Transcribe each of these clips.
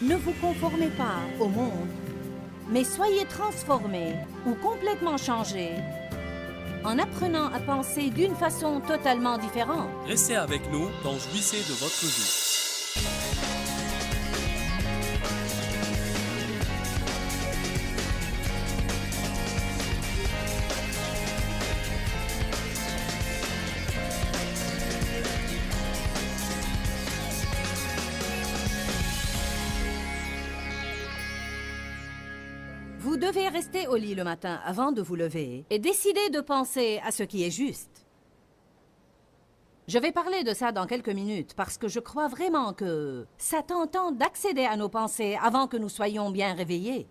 Ne vous conformez pas au monde, mais soyez transformés ou complètement changés en apprenant à penser d'une façon totalement différente. Restez avec nous dans Jouissez de votre vie. Vous devez rester au lit le matin avant de vous lever et décider de penser à ce qui est juste. Je vais parler de ça dans quelques minutes parce que je crois vraiment que Satan tente d'accéder à nos pensées avant que nous soyons bien réveillés.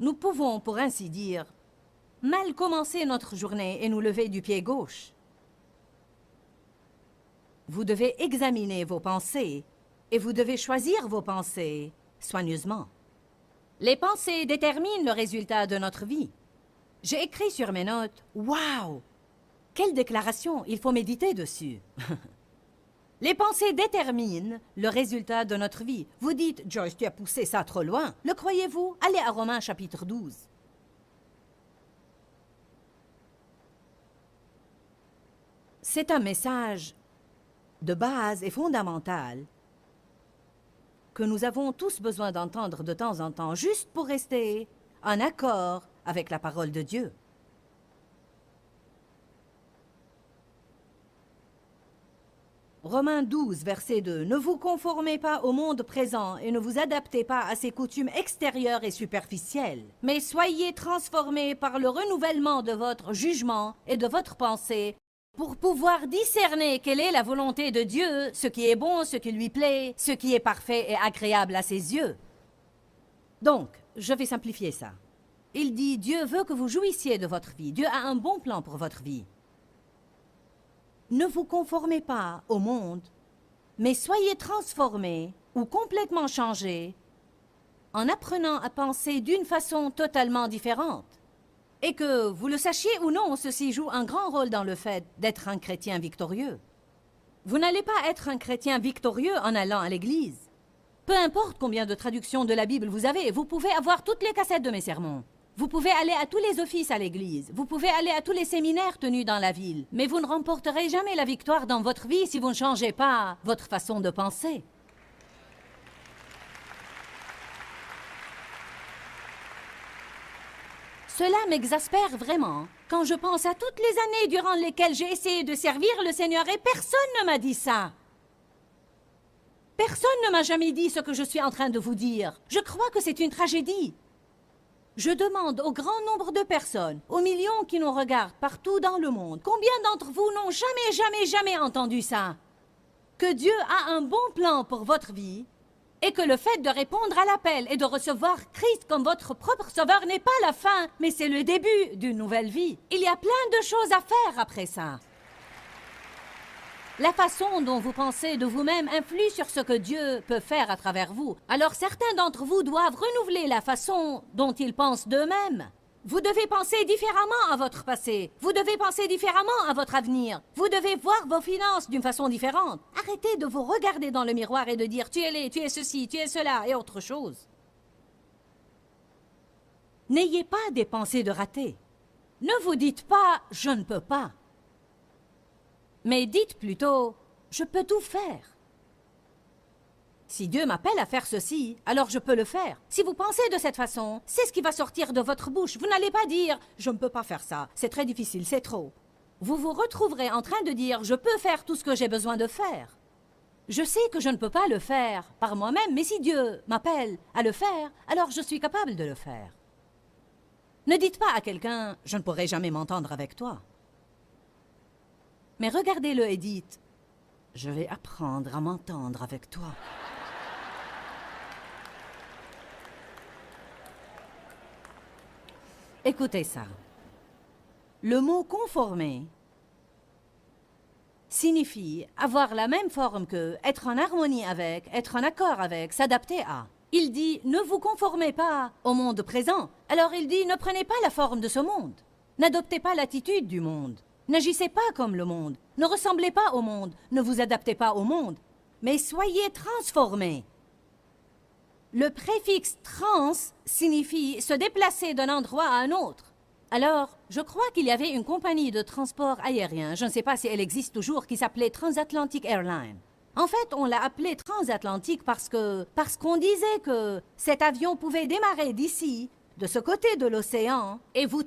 Nous pouvons, pour ainsi dire, mal commencer notre journée et nous lever du pied gauche. Vous devez examiner vos pensées et vous devez choisir vos pensées soigneusement. Les pensées déterminent le résultat de notre vie. J'ai écrit sur mes notes « Wow! Quelle déclaration! Il faut méditer dessus. » Les pensées déterminent le résultat de notre vie. Vous dites « Joyce, tu as poussé ça trop loin. » Le croyez-vous? Allez à Romains chapitre 12. C'est un message de base et fondamental que nous avons tous besoin d'entendre de temps en temps, juste pour rester en accord avec la parole de Dieu. Romains 12, verset 2. « Ne vous conformez pas au monde présent et ne vous adaptez pas à ses coutumes extérieures et superficielles, mais soyez transformés par le renouvellement de votre jugement et de votre pensée, pour pouvoir discerner quelle est la volonté de Dieu, ce qui est bon, ce qui lui plaît, ce qui est parfait et agréable à ses yeux. » Donc, je vais simplifier ça. Il dit, Dieu veut que vous jouissiez de votre vie. Dieu a un bon plan pour votre vie. Ne vous conformez pas au monde, mais soyez transformés ou complètement changés en apprenant à penser d'une façon totalement différente. Et que, vous le sachiez ou non, ceci joue un grand rôle dans le fait d'être un chrétien victorieux. Vous n'allez pas être un chrétien victorieux en allant à l'église. Peu importe combien de traductions de la Bible vous avez, vous pouvez avoir toutes les cassettes de mes sermons. Vous pouvez aller à tous les offices à l'église. Vous pouvez aller à tous les séminaires tenus dans la ville. Mais vous ne remporterez jamais la victoire dans votre vie si vous ne changez pas votre façon de penser. Cela m'exaspère vraiment quand je pense à toutes les années durant lesquelles j'ai essayé de servir le Seigneur et personne ne m'a dit ça. Personne ne m'a jamais dit ce que je suis en train de vous dire. Je crois que c'est une tragédie. Je demande au grand nombre de personnes, aux millions qui nous regardent partout dans le monde, combien d'entre vous n'ont jamais entendu ça? Que Dieu a un bon plan pour votre vie et que le fait de répondre à l'appel et de recevoir Christ comme votre propre sauveur n'est pas la fin, mais c'est le début d'une nouvelle vie. Il y a plein de choses à faire après ça. La façon dont vous pensez de vous-même influe sur ce que Dieu peut faire à travers vous. Alors certains d'entre vous doivent renouveler la façon dont ils pensent d'eux-mêmes. Vous devez penser différemment à votre passé. Vous devez penser différemment à votre avenir. Vous devez voir vos finances d'une façon différente. Arrêtez de vous regarder dans le miroir et de dire « tu es laid, tu es ceci, tu es cela » et autre chose. N'ayez pas des pensées de raté. Ne vous dites pas « je ne peux pas ». Mais dites plutôt « je peux tout faire ». Si Dieu m'appelle à faire ceci, alors je peux le faire. Si vous pensez de cette façon, c'est ce qui va sortir de votre bouche. Vous n'allez pas dire « je ne peux pas faire ça, c'est très difficile, c'est trop ». Vous vous retrouverez en train de dire « je peux faire tout ce que j'ai besoin de faire ». Je sais que je ne peux pas le faire par moi-même, mais si Dieu m'appelle à le faire, alors je suis capable de le faire. Ne dites pas à quelqu'un « je ne pourrai jamais m'entendre avec toi ». Mais regardez-le et dites « je vais apprendre à m'entendre avec toi ». Écoutez ça. Le mot « conformer » signifie avoir la même forme que, être en harmonie avec, être en accord avec, s'adapter à. Il dit « ne vous conformez pas au monde présent ». Alors il dit « ne prenez pas la forme de ce monde. N'adoptez pas l'attitude du monde. N'agissez pas comme le monde. Ne ressemblez pas au monde. Ne vous adaptez pas au monde. mais soyez transformés. Le préfixe « trans » signifie se déplacer d'un endroit à un autre. Alors, je crois qu'il y avait une compagnie de transport aérien, je ne sais pas si elle existe toujours, qui s'appelait Transatlantic Airlines. En fait, on l'a appelé transatlantique parce qu'on disait que cet avion pouvait démarrer d'ici, de ce côté de l'océan, et vous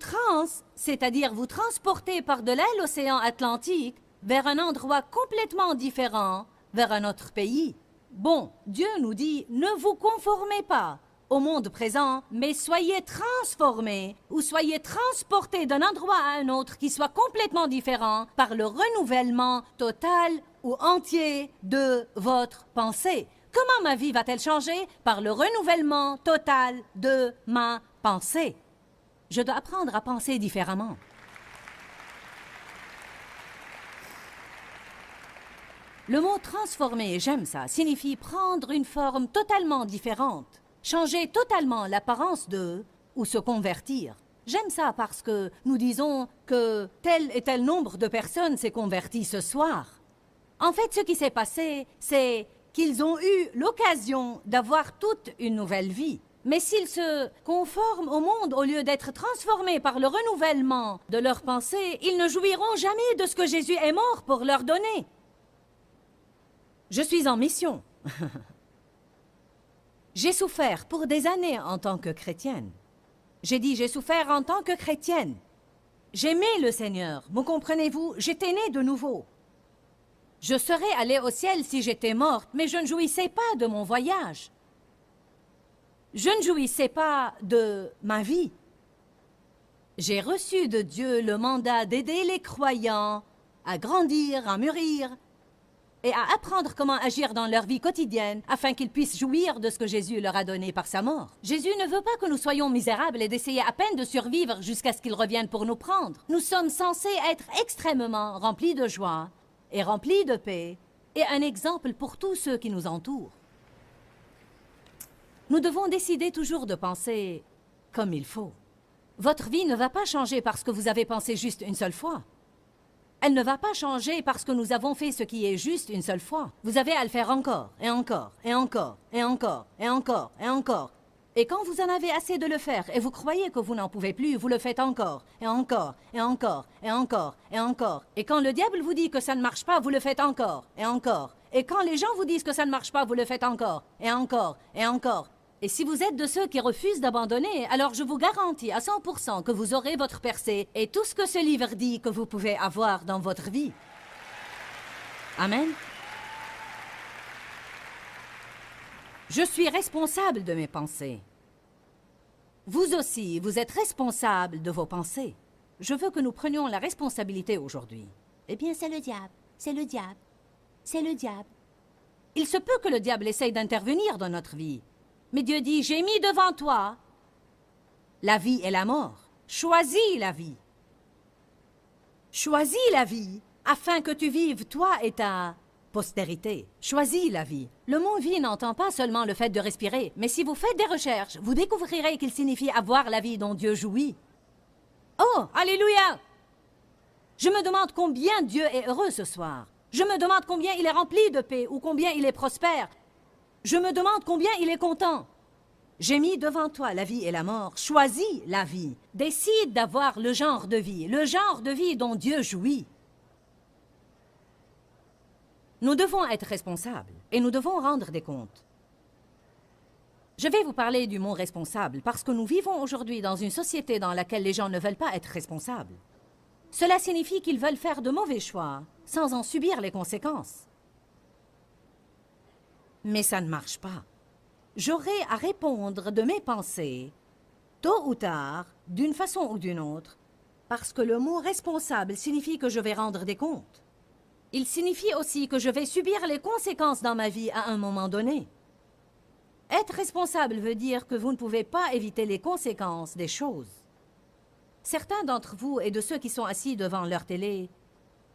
c'est-à-dire vous transporter par-delà l'océan Atlantique vers un endroit complètement différent, vers un autre pays. Bon, Dieu nous dit, ne vous conformez pas au monde présent, mais soyez transformés ou soyez transportés d'un endroit à un autre qui soit complètement différent par le renouvellement total ou entier de votre pensée. Comment ma vie va-t-elle changer? Par le renouvellement total de ma pensée. Je dois apprendre à penser différemment. Le mot « transformer », j'aime ça, signifie prendre une forme totalement différente, changer totalement l'apparence de ou se convertir. J'aime ça parce que nous disons que tel et tel nombre de personnes s'est converti ce soir. En fait, ce qui s'est passé, c'est qu'ils ont eu l'occasion d'avoir toute une nouvelle vie. Mais s'ils se conforment au monde au lieu d'être transformés par le renouvellement de leurs pensées, ils ne jouiront jamais de ce que Jésus est mort pour leur donner. Je suis en mission. J'ai souffert pour des années en tant que chrétienne. J'ai dit, j'ai souffert en tant que chrétienne. J'aimais le Seigneur, me comprenez-vous? J'étais née de nouveau. Je serais allée au ciel si j'étais morte, mais je ne jouissais pas de mon voyage. Je ne jouissais pas de ma vie. J'ai reçu de Dieu le mandat d'aider les croyants à grandir, à mûrir et à apprendre comment agir dans leur vie quotidienne afin qu'ils puissent jouir de ce que Jésus leur a donné par sa mort. Jésus ne veut pas que nous soyons misérables et d'essayer à peine de survivre jusqu'à ce qu'il revienne pour nous prendre. Nous sommes censés être extrêmement remplis de joie et remplis de paix et un exemple pour tous ceux qui nous entourent. Nous devons décider toujours de penser comme il faut. Votre vie ne va pas changer parce que vous avez pensé juste une seule fois. Elle ne va pas changer parce que nous avons fait ce qui est juste une seule fois. Vous avez à le faire encore, et encore, et encore, et encore, et encore, et encore. Et quand vous en avez assez de le faire, et vous croyez que vous n'en pouvez plus, vous le faites encore, et encore, et encore, et encore, et encore. Et quand le diable vous dit que ça ne marche pas, vous le faites encore, et encore. Et quand les gens vous disent que ça ne marche pas, vous le faites encore, et encore, et encore. Et si vous êtes de ceux qui refusent d'abandonner, alors je vous garantis à 100% que vous aurez votre percée et tout ce que ce livre dit que vous pouvez avoir dans votre vie. Amen. Je suis responsable de mes pensées. Vous aussi, vous êtes responsable de vos pensées. Je veux que nous prenions la responsabilité aujourd'hui. Eh bien, c'est le diable, c'est le diable, c'est le diable. Il se peut que le diable essaye d'intervenir dans notre vie. Mais Dieu dit, j'ai mis devant toi la vie et la mort. Choisis la vie. Choisis la vie afin que tu vives toi et ta postérité. Choisis la vie. Le mot vie n'entend pas seulement le fait de respirer, mais si vous faites des recherches, vous découvrirez qu'il signifie avoir la vie dont Dieu jouit. Oh, alléluia! Je me demande combien Dieu est heureux ce soir. Je me demande combien il est rempli de paix ou combien il est prospère. Je me demande combien il est content. J'ai mis devant toi la vie et la mort. Choisis la vie. Décide d'avoir le genre de vie dont Dieu jouit. Nous devons être responsables et nous devons rendre des comptes. Je vais vous parler du mot responsable parce que nous vivons aujourd'hui dans une société dans laquelle les gens ne veulent pas être responsables. Cela signifie qu'ils veulent faire de mauvais choix sans en subir les conséquences. Mais ça ne marche pas. J'aurai à répondre de mes pensées, tôt ou tard, d'une façon ou d'une autre, parce que le mot « responsable » signifie que je vais rendre des comptes. Il signifie aussi que je vais subir les conséquences dans ma vie à un moment donné. Être responsable veut dire que vous ne pouvez pas éviter les conséquences des choses. Certains d'entre vous et de ceux qui sont assis devant leur télé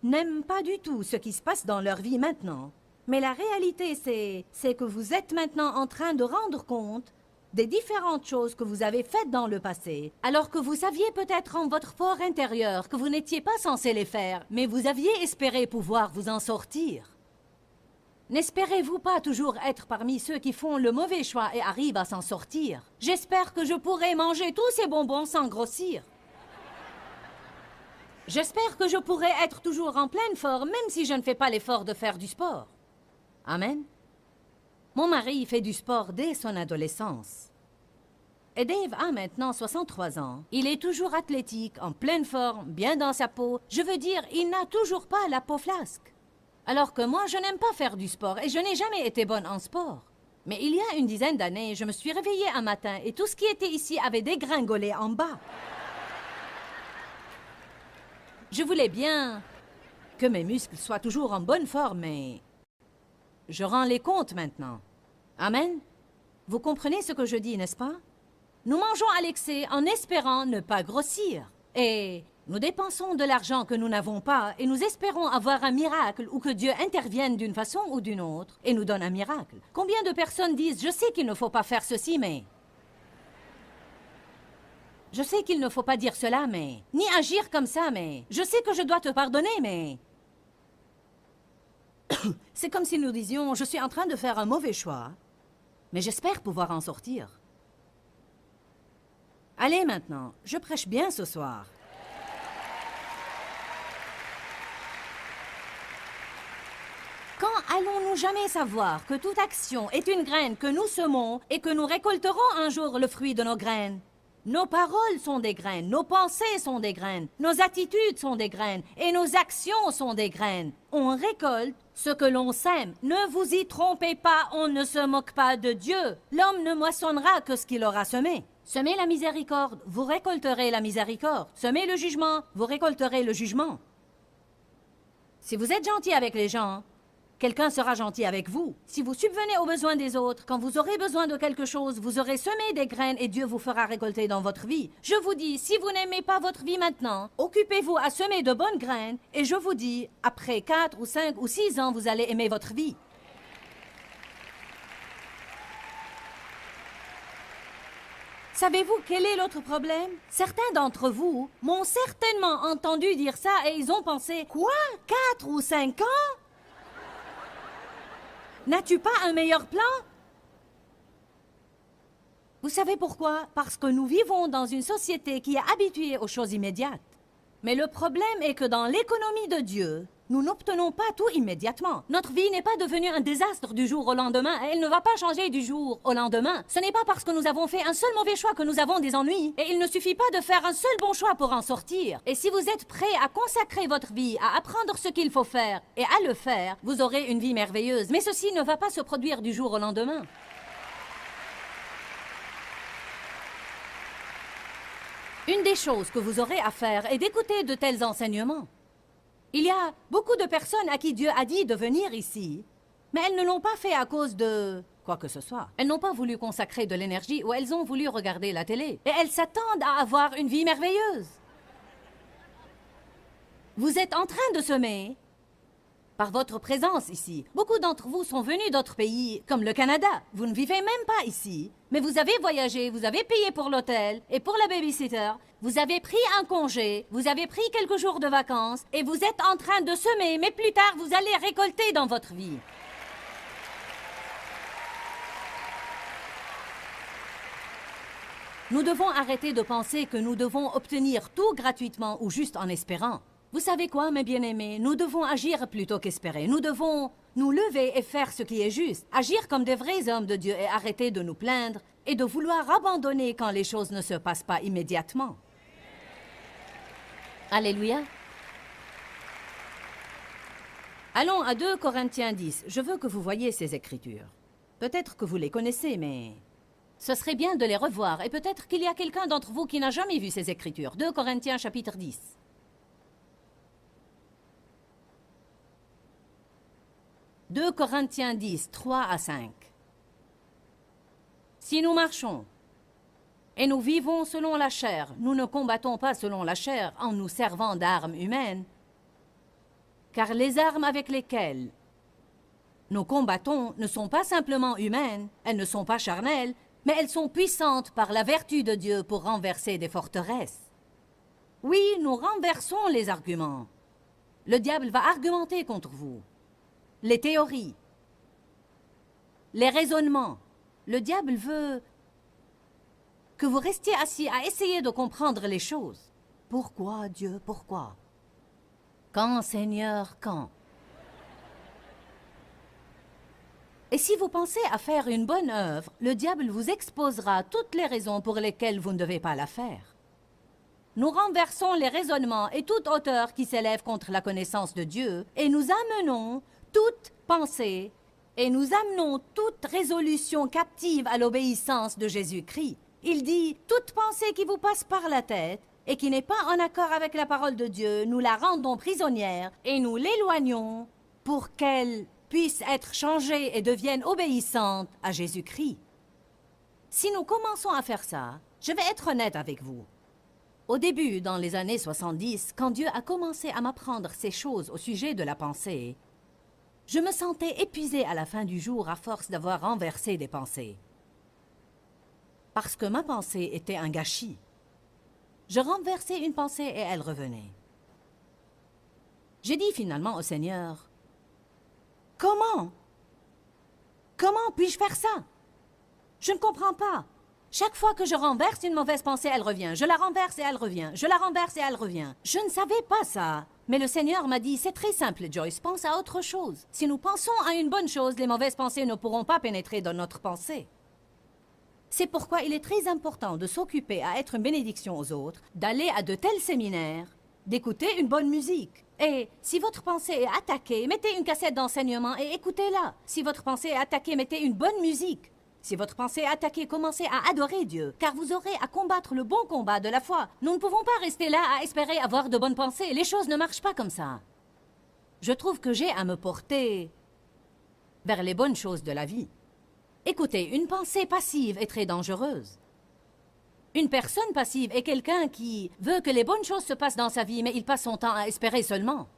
n'aiment pas du tout ce qui se passe dans leur vie maintenant. Mais la réalité, c'est que vous êtes maintenant en train de rendre compte des différentes choses que vous avez faites dans le passé, alors que vous saviez peut-être en votre fort intérieur que vous n'étiez pas censé les faire, mais vous aviez espéré pouvoir vous en sortir. N'espérez-vous pas toujours être parmi ceux qui font le mauvais choix et arrivent à s'en sortir? J'espère que je pourrai manger tous ces bonbons sans grossir. J'espère que je pourrai être toujours en pleine forme, même si je ne fais pas l'effort de faire du sport. Amen. Mon mari fait du sport dès son adolescence. Et Dave a maintenant 63 ans. Il est toujours athlétique, en pleine forme, bien dans sa peau. Je veux dire, il n'a toujours pas la peau flasque. Alors que moi, je n'aime pas faire du sport et je n'ai jamais été bonne en sport. Mais il y a une dizaine d'années, je me suis réveillée un matin et tout ce qui était ici avait dégringolé en bas. Je voulais bien que mes muscles soient toujours en bonne forme, mais je rends les comptes maintenant. Amen? Vous comprenez ce que je dis, n'est-ce pas? Nous mangeons à l'excès en espérant ne pas grossir. Et nous dépensons de l'argent que nous n'avons pas et nous espérons avoir un miracle ou que Dieu intervienne d'une façon ou d'une autre et nous donne un miracle. Combien de personnes disent « Je sais qu'il ne faut pas faire ceci, mais... » Je sais qu'il ne faut pas dire cela, mais... Ni agir comme ça, mais... Je sais que je dois te pardonner, mais... C'est comme si nous disions « Je suis en train de faire un mauvais choix, mais j'espère pouvoir en sortir. » Allez maintenant, je prêche bien ce soir. Quand allons-nous jamais savoir que toute action est une graine que nous semons et que nous récolterons un jour le fruit de nos graines? Nos paroles sont des graines, nos pensées sont des graines, nos attitudes sont des graines et nos actions sont des graines. On récolte ce que l'on sème. Ne vous y trompez pas, on ne se moque pas de Dieu. L'homme ne moissonnera que ce qu'il aura semé. Semez la miséricorde, vous récolterez la miséricorde. Semez le jugement, vous récolterez le jugement. Si vous êtes gentil avec les gens, quelqu'un sera gentil avec vous. Si vous subvenez aux besoins des autres, quand vous aurez besoin de quelque chose, vous aurez semé des graines et Dieu vous fera récolter dans votre vie. Je vous dis, si vous n'aimez pas votre vie maintenant, occupez-vous à semer de bonnes graines et je vous dis, après 4 ou 5 ou 6 ans, vous allez aimer votre vie. Savez-vous quel est l'autre problème? Certains d'entre vous m'ont certainement entendu dire ça et ils ont pensé « Quoi? 4 ou 5 ans? N'as-tu pas un meilleur plan? » Vous savez pourquoi? Parce que nous vivons dans une société qui est habituée aux choses immédiates. Mais le problème est que dans l'économie de Dieu, nous n'obtenons pas tout immédiatement. Notre vie n'est pas devenue un désastre du jour au lendemain et elle ne va pas changer du jour au lendemain. Ce n'est pas parce que nous avons fait un seul mauvais choix que nous avons des ennuis. Et il ne suffit pas de faire un seul bon choix pour en sortir. Et si vous êtes prêt à consacrer votre vie, à apprendre ce qu'il faut faire et à le faire, vous aurez une vie merveilleuse. Mais ceci ne va pas se produire du jour au lendemain. Une des choses que vous aurez à faire est d'écouter de tels enseignements. Il y a beaucoup de personnes à qui Dieu a dit de venir ici, mais elles ne l'ont pas fait à cause de quoi que ce soit. Elles n'ont pas voulu consacrer de l'énergie ou elles ont voulu regarder la télé. Et elles s'attendent à avoir une vie merveilleuse. Vous êtes en train de semer par votre présence ici. Beaucoup d'entre vous sont venus d'autres pays, comme le Canada. Vous ne vivez même pas ici, mais vous avez voyagé, vous avez payé pour l'hôtel et pour la babysitter. Vous avez pris un congé, vous avez pris quelques jours de vacances et vous êtes en train de semer, mais plus tard, vous allez récolter dans votre vie. Nous devons arrêter de penser que nous devons obtenir tout gratuitement ou juste en espérant. Vous savez quoi, mes bien-aimés? Nous devons agir plutôt qu'espérer. Nous devons nous lever et faire ce qui est juste. Agir comme des vrais hommes de Dieu et arrêter de nous plaindre et de vouloir abandonner quand les choses ne se passent pas immédiatement. Alléluia. Allons à 2 Corinthiens 10. Je veux que vous voyiez ces écritures. Peut-être que vous les connaissez, mais ce serait bien de les revoir. Et peut-être qu'il y a quelqu'un d'entre vous qui n'a jamais vu ces écritures. 2 Corinthiens chapitre 10. « 2 Corinthiens 10, 3 à 5. Si nous marchons et nous vivons selon la chair, nous ne combattons pas selon la chair en nous servant d'armes humaines, car les armes avec lesquelles nous combattons ne sont pas simplement humaines, elles ne sont pas charnelles, mais elles sont puissantes par la vertu de Dieu pour renverser des forteresses. Oui, nous renversons les arguments. Le diable va argumenter contre vous. Les théories, les raisonnements. Le diable veut que vous restiez assis à essayer de comprendre les choses. Pourquoi, Dieu, pourquoi? Quand, Seigneur, quand? Et si vous pensez à faire une bonne œuvre, le diable vous exposera toutes les raisons pour lesquelles vous ne devez pas la faire. Nous renversons les raisonnements et toute hauteur qui s'élève contre la connaissance de Dieu, et nous amenons toute pensée, et nous amenons toute résolution captive à l'obéissance de Jésus-Christ. Il dit, toute pensée qui vous passe par la tête, et qui n'est pas en accord avec la parole de Dieu, nous la rendons prisonnière, et nous l'éloignons pour qu'elle puisse être changée et devienne obéissante à Jésus-Christ. Si nous commençons à faire ça, je vais être honnête avec vous. Au début, dans les années 70, quand Dieu a commencé à m'apprendre ces choses au sujet de la pensée, je me sentais épuisée à la fin du jour à force d'avoir renversé des pensées. Parce que ma pensée était un gâchis. Je renversais une pensée et elle revenait. J'ai dit finalement au Seigneur, « Comment? Comment puis-je faire ça? Je ne comprends pas. Chaque fois que je renverse une mauvaise pensée, elle revient. Je la renverse et elle revient. Je la renverse et elle revient. Je ne savais pas ça. Mais le Seigneur m'a dit, c'est très simple, Joyce, pense à autre chose. Si nous pensons à une bonne chose, les mauvaises pensées ne pourront pas pénétrer dans notre pensée. C'est pourquoi il est très important de s'occuper à être une bénédiction aux autres, d'aller à de tels séminaires, d'écouter une bonne musique. Et si votre pensée est attaquée, mettez une cassette d'enseignement et écoutez-la. Si votre pensée est attaquée, mettez une bonne musique. Si votre pensée est attaquée, commencez à adorer Dieu, car vous aurez à combattre le bon combat de la foi. Nous ne pouvons pas rester là à espérer avoir de bonnes pensées. Les choses ne marchent pas comme ça. Je trouve que j'ai à me porter vers les bonnes choses de la vie. Écoutez, une pensée passive est très dangereuse. Une personne passive est quelqu'un qui veut que les bonnes choses se passent dans sa vie, mais il passe son temps à espérer seulement.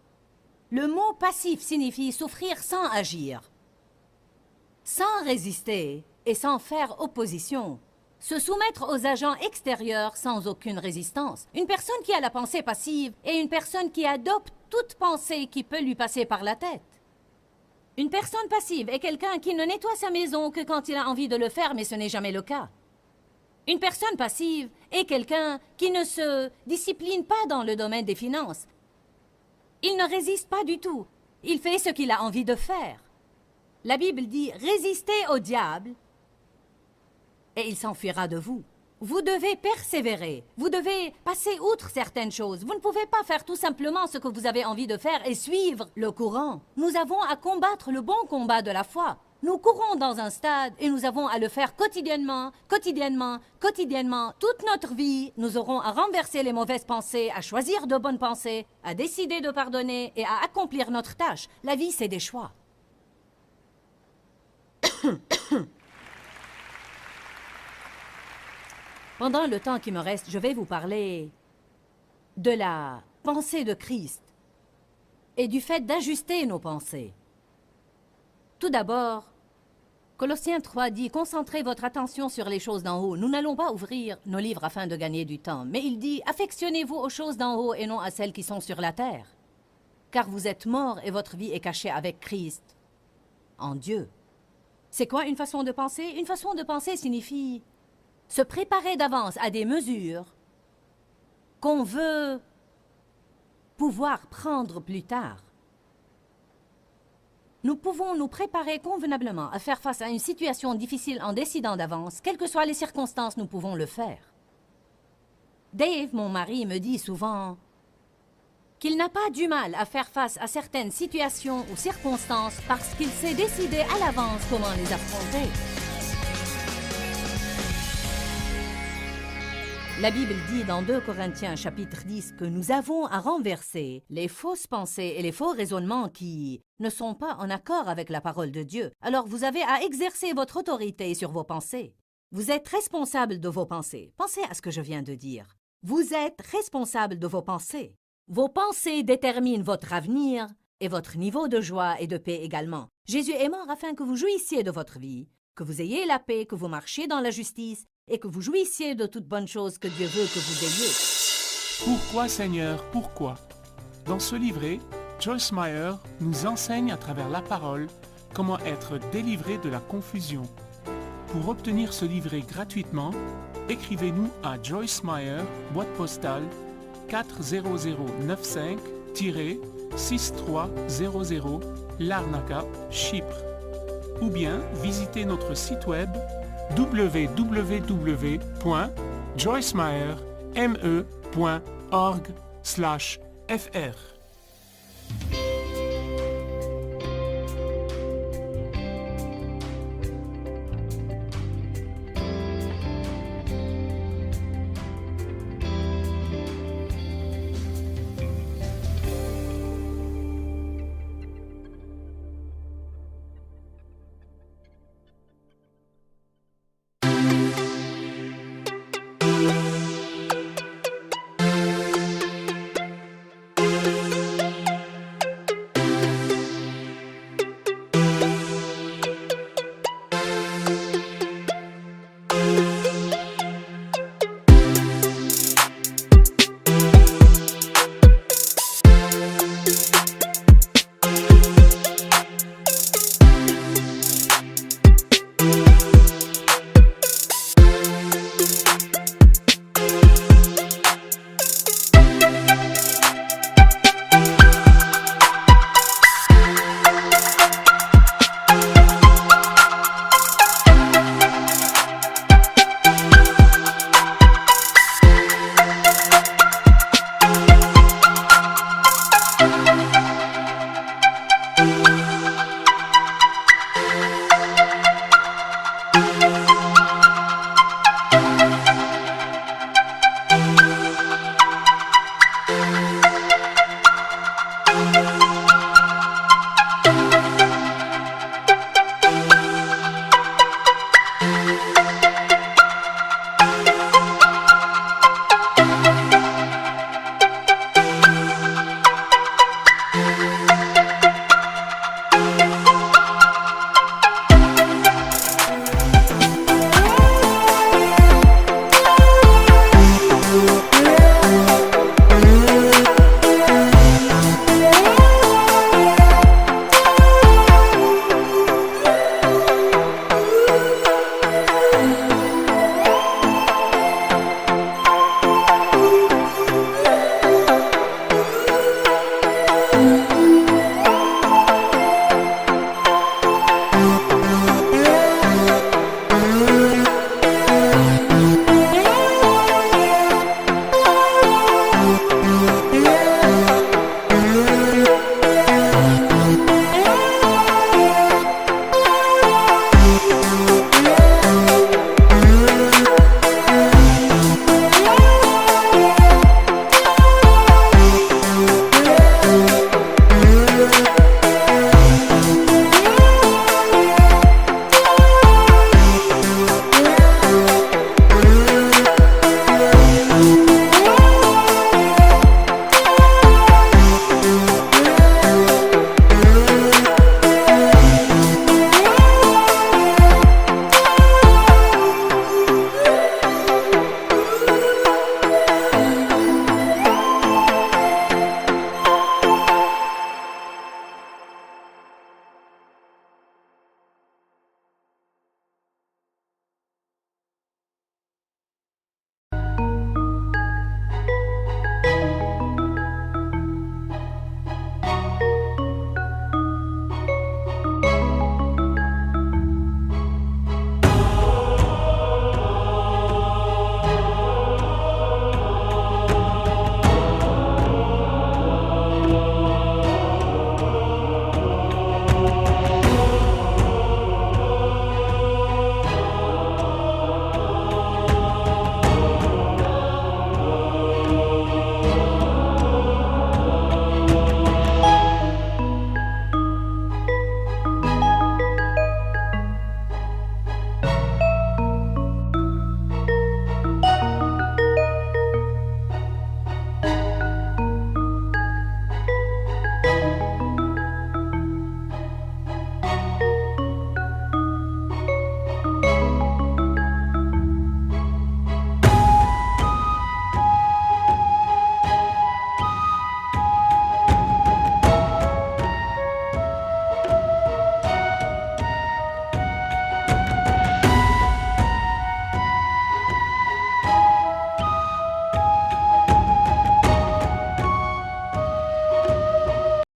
Le mot passif signifie souffrir sans agir, sans résister et sans faire opposition. Se soumettre aux agents extérieurs sans aucune résistance. Une personne qui a la pensée passive est une personne qui adopte toute pensée qui peut lui passer par la tête. Une personne passive est quelqu'un qui ne nettoie sa maison que quand il a envie de le faire, mais ce n'est jamais le cas. Une personne passive est quelqu'un qui ne se discipline pas dans le domaine des finances. Il ne résiste pas du tout. Il fait ce qu'il a envie de faire. La Bible dit « Résistez au diable et il s'enfuira de vous ». Vous devez persévérer. Vous devez passer outre certaines choses. Vous ne pouvez pas faire tout simplement ce que vous avez envie de faire et suivre le courant. Nous avons à combattre le bon combat de la foi. Nous courons dans un stade et nous avons à le faire quotidiennement, quotidiennement, quotidiennement. Toute notre vie, nous aurons à renverser les mauvaises pensées, à choisir de bonnes pensées, à décider de pardonner et à accomplir notre tâche. La vie, c'est des choix. Pendant le temps qui me reste, je vais vous parler de la pensée de Christ et du fait d'ajuster nos pensées. Tout d'abord, Colossiens 3 dit « Concentrez votre attention sur les choses d'en haut ». Nous n'allons pas ouvrir nos livres afin de gagner du temps, mais il dit « Affectionnez-vous aux choses d'en haut et non à celles qui sont sur la terre, car vous êtes morts et votre vie est cachée avec Christ en Dieu ». C'est quoi une façon de penser? Une façon de penser signifie se préparer d'avance à des mesures qu'on veut pouvoir prendre plus tard. Nous pouvons nous préparer convenablement à faire face à une situation difficile en décidant d'avance. Quelles que soient les circonstances, nous pouvons le faire. Dave, mon mari, me dit souvent qu'il n'a pas du mal à faire face à certaines situations ou circonstances parce qu'il sait décider à l'avance comment les affronter. La Bible dit dans 2 Corinthiens chapitre 10 que nous avons à renverser les fausses pensées et les faux raisonnements qui ne sont pas en accord avec la parole de Dieu. Alors vous avez à exercer votre autorité sur vos pensées. Vous êtes responsable de vos pensées. Pensez à ce que je viens de dire. Vous êtes responsable de vos pensées. Vos pensées déterminent votre avenir et votre niveau de joie et de paix également. Jésus est mort afin que vous jouissiez de votre vie, que vous ayez la paix, que vous marchiez dans la justice et que vous jouissiez de toutes bonnes choses que Dieu veut que vous ayez. Pourquoi, Seigneur, pourquoi? Dans ce livret, Joyce Meyer nous enseigne à travers la parole comment être délivré de la confusion. Pour obtenir ce livret gratuitement, écrivez-nous à Joyce Meyer, boîte postale 40095-6300 Larnaca, Chypre. Ou bien visitez notre site web www.joycemeyer.org/fr.